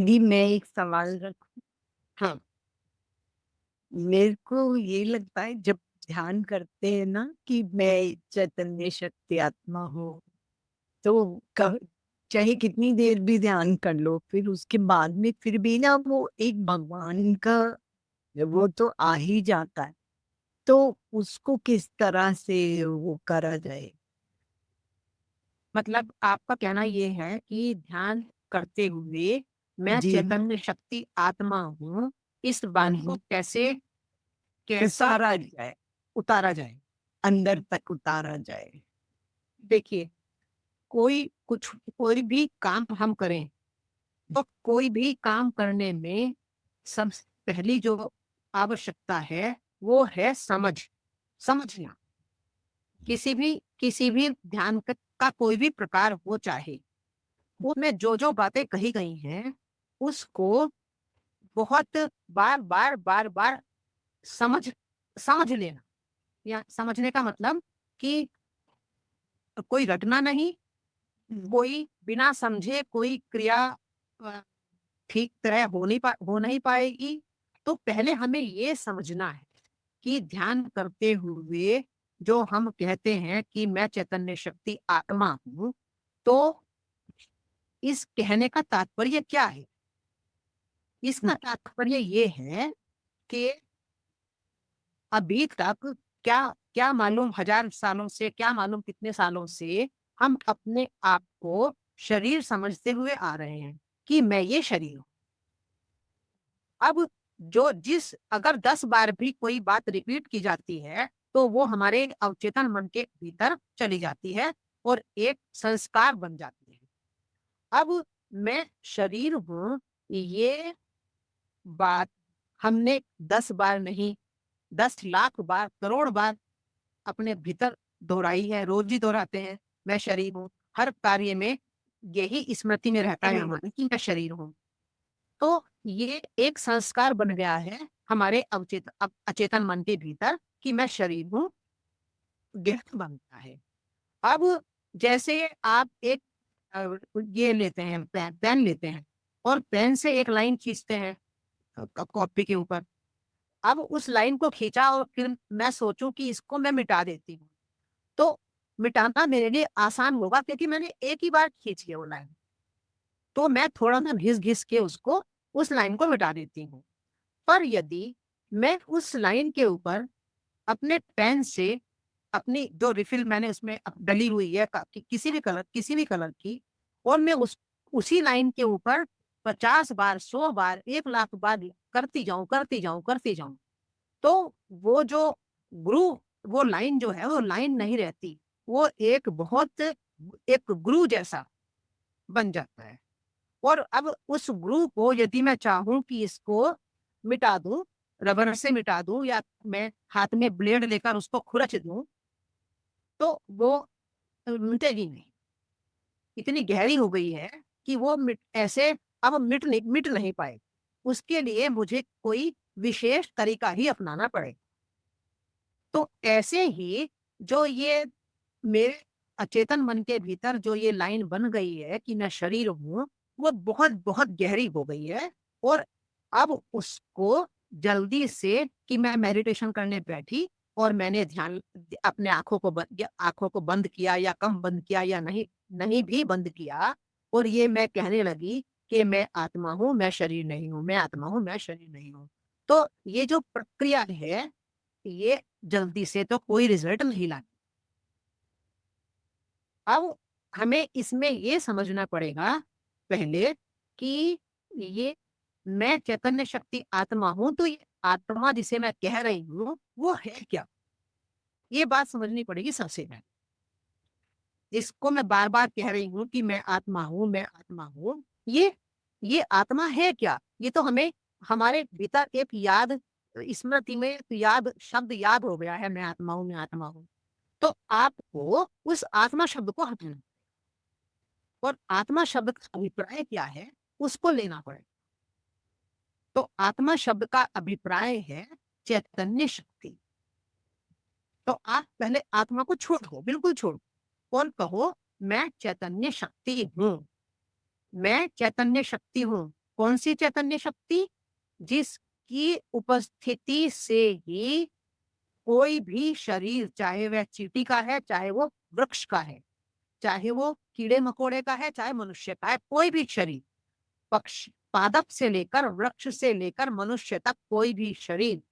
जी, मैं एक सवाल रखूँ? हाँ, मेरे को ये लगता है जब ध्यान करते हैं ना कि मैं चैतन्य शक्ति आत्मा हूँ, तो क चाहे कितनी देर भी ध्यान कर लो, फिर उसके बाद में फिर भी ना वो एक भगवान का वो तो आ ही जाता है। तो उसको किस तरह से वो करा जाए? मतलब आपका कहना ये है कि ध्यान करते हुए मैं जी। चैतन्य शक्ति आत्मा हूँ, इस हुँ, बात को हुँ। कैसा उतारा जाए, उतारा जाए? अंदर तक उतारा जाए। देखिए, कोई भी काम हम करें, तो कोई भी काम करने में सबसे पहली जो आवश्यकता है, वो है समझना। किसी भी ध्यान का कोई भी प्रकार हो चाहे, उसमें जो-जो बातें कही गई हैं, उसको बहुत बार-बार, बार-बार समझ समझ लेना। या समझने का मतलब कि कोई रटना नहीं, कोई बिना समझे कोई क्रिया अ, ठीक तरह हो नहीं पाएगी। तो पहले हमें ये समझना है कि ध्यान करते हुए जो हम कहते हैं कि मैं चैतन्य शक्ति आत्मा हूँ, तो इस कहने का तात्पर्य क्या है? इसका तात्पर्य ये है कि अभी तक क्या क्या मालूम हज़ार सालों से, क्या मालूम कितने सालों से हम अपने आप को शरीर समझते हुए आ रहे हैं कि मैं ये शरीर हूँ। अब जो जिस अगर 10 बार भी कोई बात रिपीट की जाती है, तो वो हमारे अवचेतन मन के भीतर चली जाती है और एक संस्कार बन जाती है। अब मैं शरीर हूँ, ये बात हमने 10 बार नहीं, 10 लाख बार, करोड़ बार अपने भीतर दोहराई है, रोज़ ही दोहराते हैं, मैं शरीर हूँ। हर कार्य में यही स्मृति में रहता है हमारे कि मैं शरीर हूँ। तो ये एक संस्कार बन गया है हमारे अचेतन मन के भीतर कि मैं शरीर हूँ, गहन बनता है। अब जैसे आप एक ये लेते हैं पेन लेते हैं और पेन से एक लाइन खींचते हैं कॉपी के ऊपर। अब उस लाइन को खींचा और फिर मैं सोचूँ कि इसको मैं मिटा देती हूँ। तो मिटाना मेरे लिए आसान होगा क्योंकि मैंने एक ही बार खींची है वो लाइन। तो मैं थोड़ा-सा घिस-घिस के उसको उस लाइन को मिटा देती हूँ। पर यदि मैं उस लाइन के ऊपर अपने पेन से अपनी जो रिफ़िल मैंने उसमें डली हुई है किसी भी कलर की और मैं उस उसी लाइन के ऊपर 50 बार, 100 बार, 1 लाख बार करती जाऊँ, तो वो जो ग्रूव वो लाइन जो है, वो लाइन नहीं रहती। वो एक ग्रूव जैसा बन जाता है। और अब उस ग्रूव को यदि मैं चाहूँ कि इसको मिटा दूँ, रबर से मिटा दूँ या मैं हाथ में ब्लेड लेकर उसको खुरच दूँ, तो वो मिटेगी नहीं। इतनी गहरी हो गई है कि वो अब मिट नहीं पाएगी। उसके लिए मुझे कोई विशेष तरीका ही अपनाना पड़ेगा। तो ऐसे ही जो ये मेरे अचेतन मन के भीतर जो ये लाइन बन गई है कि मैं शरीर हूँ, वो बहुत-बहुत गहरी हो गई है और अब उसको जल्दी से कि मैं मेडिटेशन करने बैठी और मैंने ध्यान अपने आँखों को बंद किया या कम बंद किया या नहीं नहीं भी बंद किया और ये मैं कहने लगी कि मैं आत्मा हूँ, मैं शरीर नहीं हूँ, मैं आत्मा हूँ, मैं शरीर नहीं हूँ। तो ये जो प्रक्रिया है, ये जल्दी से तो कोई रिज़ल्ट नहीं लाती। अब हमें इसमें ये समझना पड़ेगा पहले कि ये मैं चैतन्य शक्ति आत्मा हूँ, तो ये आत्मा जिसे मैं कह रही हूँ, वो है क्या? ये बात समझनी पड़ेगी सबसे पहले। जिसको मैं बार-बार कह रही हूँ कि मैं आत्मा हूँ, ये आत्मा है क्या? ये तो हमें हमारे भीतर एक स्मृति में एक शब्द याद हो गया है, मैं आत्मा हूँ, मैं आत्मा हूँ। तो आपको उस आत्मा शब्द को हटाना और आत्मा शब्द का अभिप्राय क्या है, उसको लेना पड़ेगा। तो आत्मा शब्द का अभिप्राय है चैतन्य शक्ति। तो आप पहले आत्मा को छोड़ दो, बिल्कुल छोड़ दो और कहो मैं चैतन्य शक्ति हूँ, मैं चैतन्य शक्ति हूँ। कौन सी चैतन्य शक्ति? जिसकी उपस्थिति से ही कोई भी शरीर, चाहे वह चींटी का है, चाहे वो वृक्ष का है, चाहे वो कीड़े-मकोड़े का है, चाहे मनुष्य का है, कोई भी शरीर, पक्ष पादप से लेकर वृक्ष से लेकर मनुष्य तक कोई भी शरीर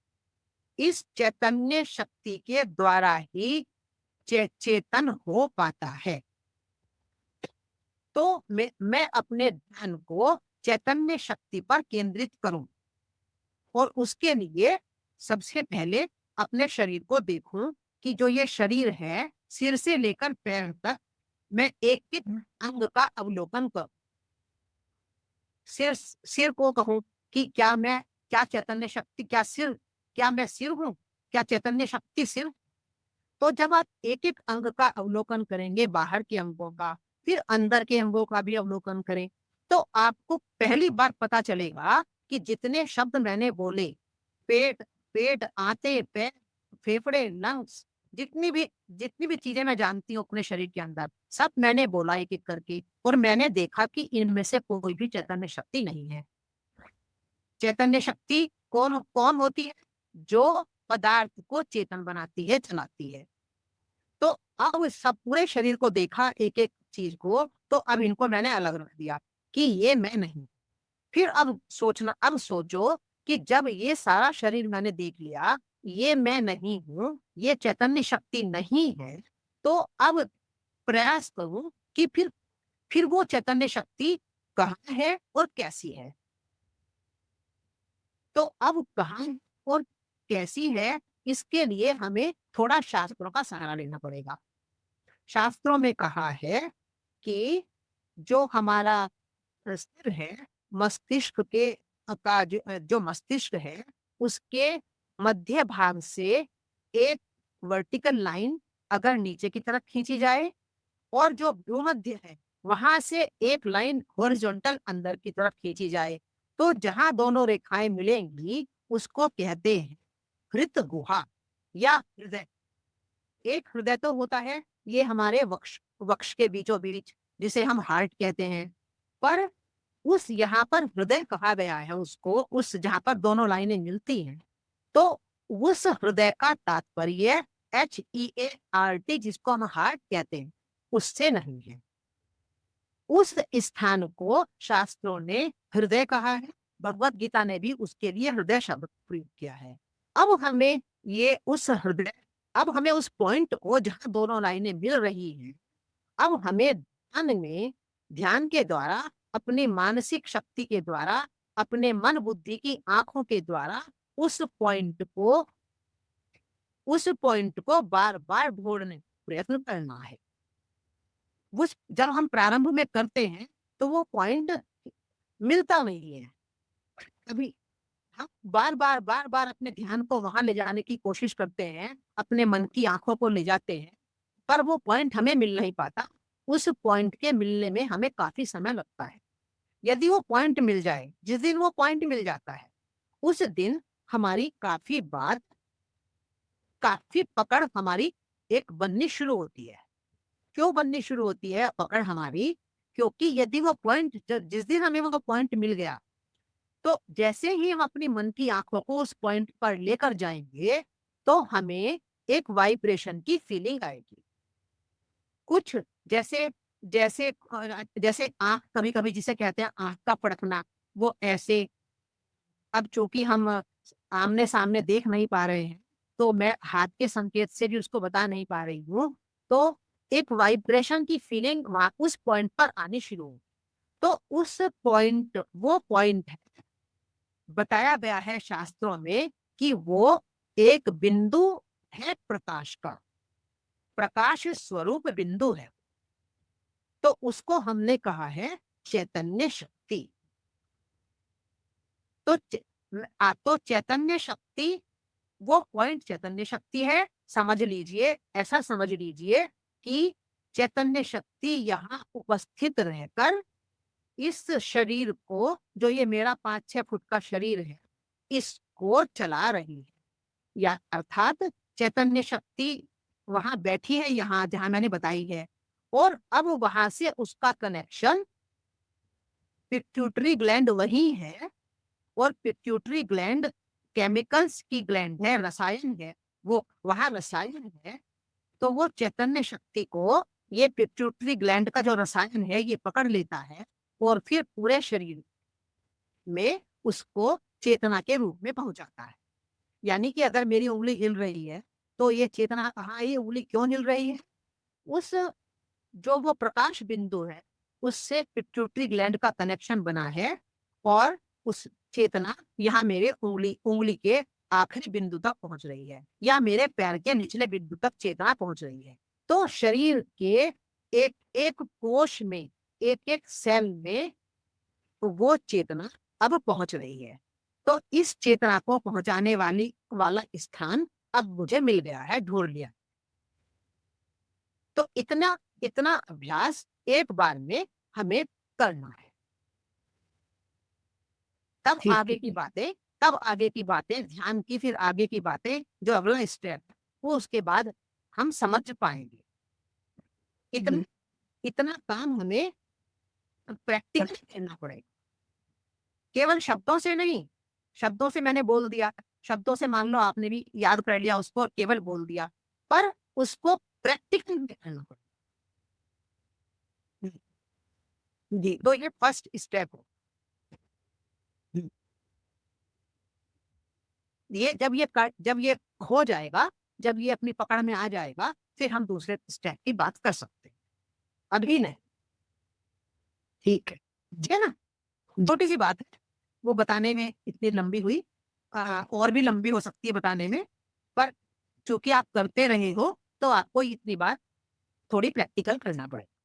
इस चैतन्य शक्ति के द्वारा ही चेतन हो पाता है। तो मैं अपने ध्यान को चैतन्य शक्ति पर केंद्रित करूं और उसके लिए सबसे पहले अपने शरीर को देखूं कि जो ये शरीर है, सिर से लेकर पैर तक, मैं एक एक अंग का अवलोकन करूं। सिर को कहूं कि क्या चैतन्य शक्ति, क्या मैं सिर हूं? क्या चैतन्य शक्ति सिर? तो जब आप एक एक अंग का अवलोकन करेंगे, बाहर के अंगों का, फिर अंदर के अंगों का भी अवलोकन करें, तो आपको पहली बार पता चलेगा कि जितने शब्द मैंने बोले, पेट, आंतें, पैर, फेफड़े, लंग्स, जितनी भी चीजें मैं जानती हूँ अपने शरीर के अंदर, सब मैंने बोला एक एक करके, और मैंने देखा कि इनमें से कोई भी चैतन्य शक्ति नहीं है। चैतन्य शक्ति कौन कौन होती है? जो पदार्थ को चेतन बनाती है, चलाती है। तो अब सब पूरे शरीर को देखा, एक एक चीज को, तो अब इनको मैंने अलग रख दिया कि ये मैं नहीं। फिर अब सोचो कि जब ये सारा शरीर मैंने देख लिया, ये मैं नहीं हूं, ये चैतन्य शक्ति नहीं है, तो अब प्रयास करूं कि फिर वो चैतन्य शक्ति कहाँ है और कैसी है। तो अब कहाँ और कैसी है, इसके लिए हमें थोड़ा शास्त्रों का सहारा लेना पड़ेगा। शास्त्रों में कहा है कि जो हमारा सिर है, मस्तिष्क के का जो मस्तिष्क है, उसके मध्य भाग से एक वर्टिकल लाइन अगर नीचे की तरफ खींची जाए, और जो भूमध्य है, वहां से एक लाइन हॉरिजॉन्टल अंदर की तरफ खींची जाए, तो जहां दोनों रेखाएं मिलेंगी, उसको कहते हैं हृत गुहा या हृदय। एक हृदय तो होता है, ये हमारे वक्ष वक्ष के बीचों बीच, जिसे हम हार्ट कहते हैं, पर उस यहाँ पर हृदय कहा गया है उसको, उस जहां पर दोनों लाइनें मिलती हैं, तो उस हृदय का तात्पर्य HEART, जिसको हम हार्ट कहते हैं, उससे नहीं है। उस स्थान को शास्त्रों ने हृदय कहा है, भगवत गीता ने भी उसके लिए हृदय शब्द प्रयोग किया है। अब हमें ये उस हृदय अब हमें उस पॉइंट को, जहां दोनों लाइनें मिल रही हैं, अब हमें ध्यान के द्वारा, अपनी मानसिक शक्ति के द्वारा, अपने मन बुद्धि की आंखों के द्वारा उस पॉइंट को बार बार ढूंढने का प्रयत्न करना है। जब हम प्रारंभ में करते हैं तो वो पॉइंट मिलता नहीं है। कभी हम बार बार अपने ध्यान को वहां ले जाने की कोशिश करते हैं, अपने मन की आंखों को ले जाते हैं, पर वो पॉइंट हमें मिल नहीं पाता। उस पॉइंट के मिलने में हमें काफी समय लगता है। यदि वो पॉइंट मिल जाए, जिस दिन वो पॉइंट मिल जाता है, उस दिन हमारी काफी पकड़ हमारी एक बननी शुरू होती है। क्यों बननी शुरू होती है पकड़ हमारी? क्योंकि यदि वो पॉइंट, जिस दिन हमें वो पॉइंट मिल गया, तो जैसे ही हम अपनी मन की आंखों को उस पॉइंट पर लेकर जाएंगे, तो हमें एक वाइब्रेशन की फीलिंग आएगी। कुछ जैसे जैसे जैसे आंख, कभी कभी जिसे कहते हैं आंख का फड़कना, वो ऐसे। अब चूंकि हम आमने सामने देख नहीं पा रहे हैं, तो मैं हाथ के संकेत से भी उसको बता नहीं पा रही हूँ, तो एक वाइब्रेशन की फीलिंग वहां उस पॉइंट पर आनी शुरू हो। तो वो पॉइंट है, बताया गया है शास्त्रों में कि वो एक बिंदु है प्रकाश का, प्रकाश स्वरूप बिंदु है। तो उसको हमने कहा है चैतन्य शक्ति। तो चैतन्य शक्ति, वो पॉइंट चैतन्य शक्ति है। समझ लीजिए, ऐसा समझ लीजिए कि चैतन्य शक्ति यहाँ उपस्थित रहकर इस शरीर को, जो ये मेरा 5-6 फुट का शरीर है, इसको चला रही है। या अर्थात चैतन्य शक्ति वहां बैठी है, यहाँ जहां मैंने बताई है, और अब वहां से उसका कनेक्शन पिट्यूटरी ग्लैंड वही है, और पिट्यूटरी ग्लैंड केमिकल्स की ग्लैंड है, रसायन है, वो वहां रसायन है। तो वो चैतन्य शक्ति को ये पिट्यूटरी ग्लैंड का जो रसायन है ये पकड़ लेता है, और फिर पूरे शरीर में उसको चेतना के रूप में पहुंचाता है। यानी कि अगर मेरी उंगली हिल रही है तो ये चेतना कहाँ है, ये उंगली क्यों हिल रही है, उस जो वो प्रकाश बिंदु है उससे पिट्यूटरी ग्लैंड का कनेक्शन बना है, और उस चेतना यहाँ मेरे उंगली उंगली के आखिरी बिंदु तक पहुंच रही है, या मेरे पैर के निचले बिंदु तक चेतना पहुंच रही है। तो शरीर के एक एक कोश में, एक एक सेल में वो चेतना अब पहुंच रही है। तो इस चेतना को पहुंचाने वाला स्थान अब मुझे मिल गया है, ढूंढ लिया। तो इतना इतना अभ्यास एक बार में हमें करना है। तब ठीक आगे है। की बातें तब आगे की बातें ध्यान की, फिर आगे की बातें जो अगला स्टेप है वो उसके बाद हम समझ पाएंगे। इतना हम्म, इतना काम हमें प्रैक्टिकली करना पड़ेगा, केवल शब्दों से नहीं। शब्दों से मैंने बोल दिया, शब्दों से मान लो आपने भी याद कर लिया उसको, केवल बोल दिया, पर उसको प्रैक्टिकली करना पड़ेगा। जी। तो ये फर्स्ट स्टेप हो। हम्म, ये जब ये हो जाएगा, जब ये अपनी पकड़ में आ जाएगा, फिर हम दूसरे स्टेप की बात कर सकते हैं, अभी नहीं। ठीक है। ठीक है ना, छोटी सी बात है, वो बताने में इतनी लंबी हुई, और भी लंबी हो सकती है बताने में, पर चूंकि आप करते रहे हो तो आपको इतनी बार थोड़ी प्रैक्टिकल करना पड़ेगा।